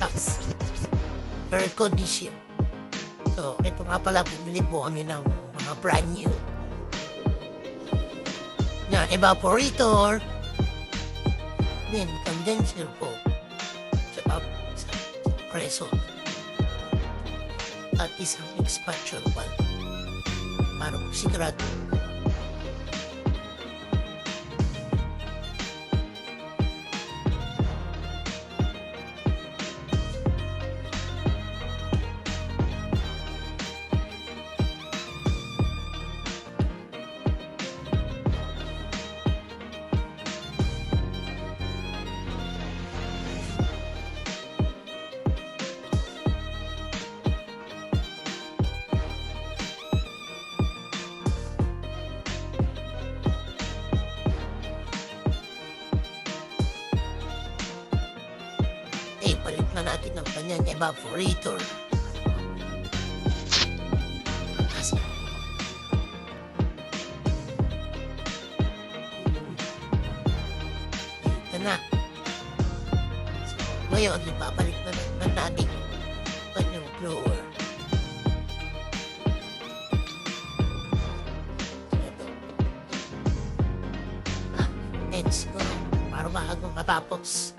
tax air condition. So, ito nga pala, bumili po kami ng mga brand new na evaporator, then condenser po, sa preso, at isang expansion valve para sigurado. Palit na natin ang kanyang evaporator. Ito na. So, ngayon, ipabalik na naman natin ang kanyang blower. Ito. Let's go. Para maagang matapos.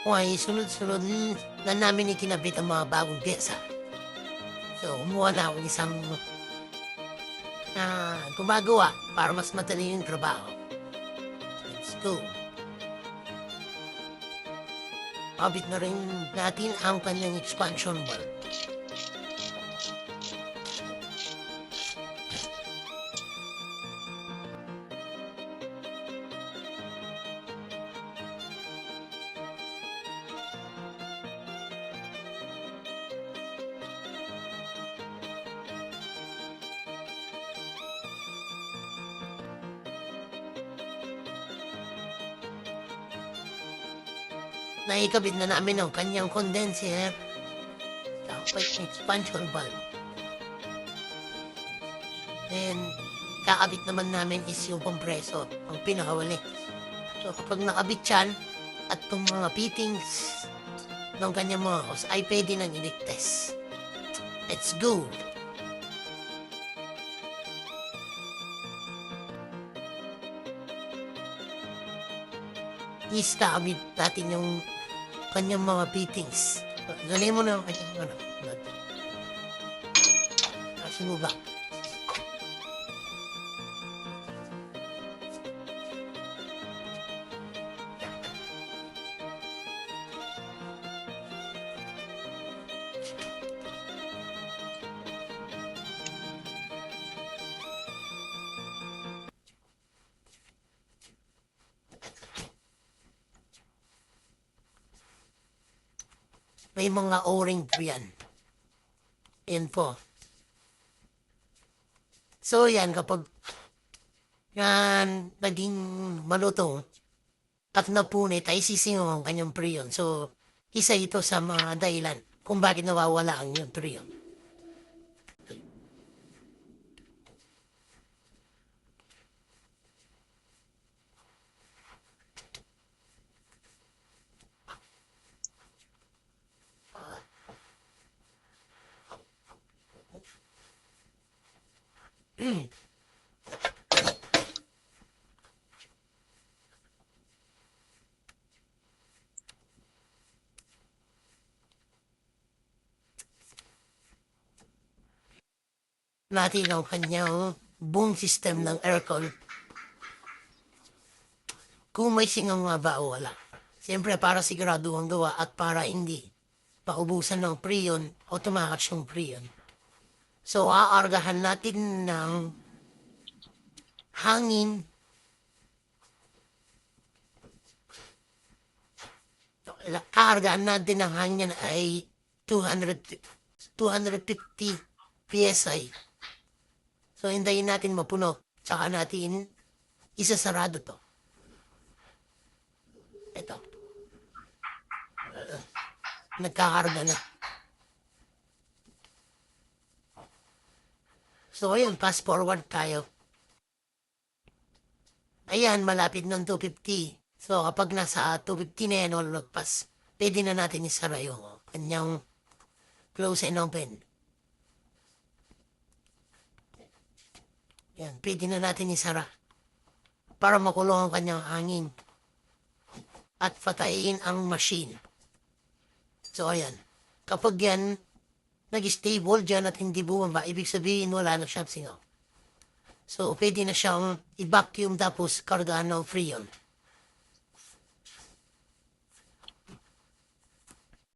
Okay, sunod-sunod na namin ikinabit ang mga bagong pyesa. So, umuha na ako isang gumagawa para mas madali yung trabaho. Let's go. Kabit na rin natin ang kanyang expansion valve. Naikabit na namin ang kanyang condenser. Tapos expansion valve. Then, kakabit naman namin is yung compressor, ang pinakawali. So, kapag nakabit yan, at itong mga fittings ng kanyang mga hose, ay pwede nang i-test. Let's go! Is kakabit natin yung kanyang mga fittings. Galing mo na ang kanyang ano. Kasi mo ba? May mga o-ring po yan. Yan po. So yan, kapag yan naging maluto at napunit, ay sisingaw ang kanyang prion. So, isa ito sa mga dahilan kung bakit nawawala ang iyong prion. Natin ang kanyang boom system ng aircon. Kung may singaw nga ba o wala. Siyempre para sigurado ang gawa at para hindi paubusan ng prion o tumakas yung prion. So, aargahan natin ng hangin. Aargahan natin ng hangin ay 250 PSI. So, hintayin natin mapuno. Tsaka natin isasarado to. nagkakarga na. So, ayun, fast forward tayo. Ayan, malapit ng 250. So, kapag nasa 250 na yan o lagpas, pwede na natin isara yung kanyang close and open. Yan, pwede na natin isara para makulong ang kanyang hangin at patayin ang machine. So, ayan. Kapag yan, nag-stable dyan at hindi bumaba, ibig sabihin wala na siyang singaw. So, pwede na siyang i-vacuum tapos kargaan ng freon.